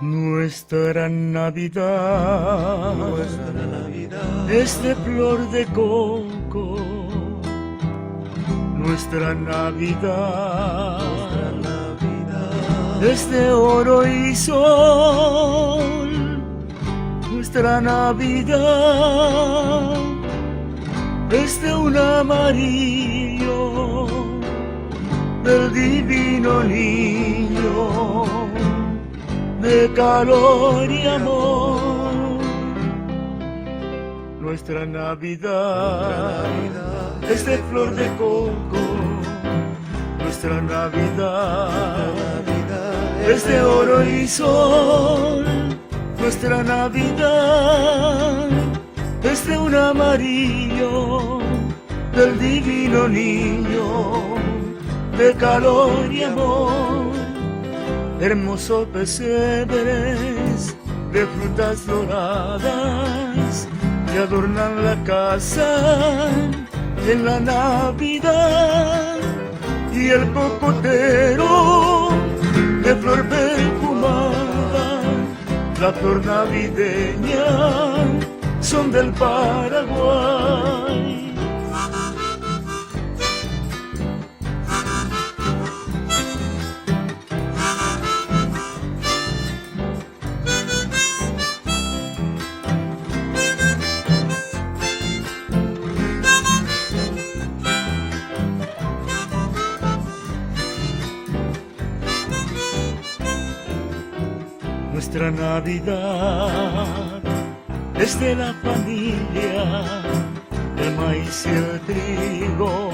Nuestra Navidad, es de flor de coco. Nuestra Navidad, es de oro y sol. Nuestra Navidad es de un amarillo del divino niño, de calor y amor. Nuestra Navidad es de flor de coco. Nuestra Navidad es de oro y sol. Nuestra Navidad es de un amarillo del divino niño, de calor y amor. Hermosos pesebres de frutas doradas que adornan la casa en la Navidad, y el cocotero de flor perfumada, la flor navideña, son del Paraguay. Nuestra Navidad es de la familia, el maíz y el trigo,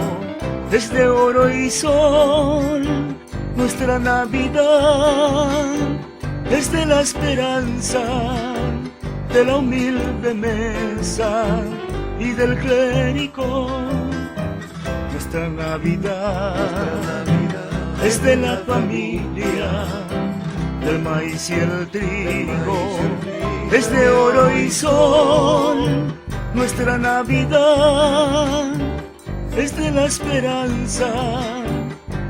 es de oro y sol. Nuestra Navidad es de la esperanza, de la humilde mesa y del clérigo. Nuestra Navidad es de la familia, el maíz y el trigo, es de oro y sol. Nuestra Navidad es de la esperanza,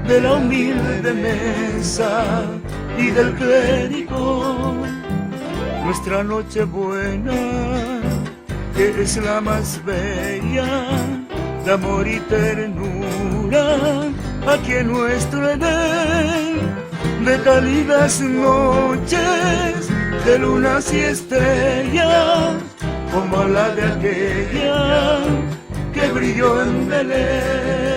de la humilde mesa y del clérigo. Nuestra Nochebuena, que es la más bella, de amor y ternura, aquí en nuestro Edén, de cálidas noches, de lunas y estrellas, como la de aquella que brilló en Belén.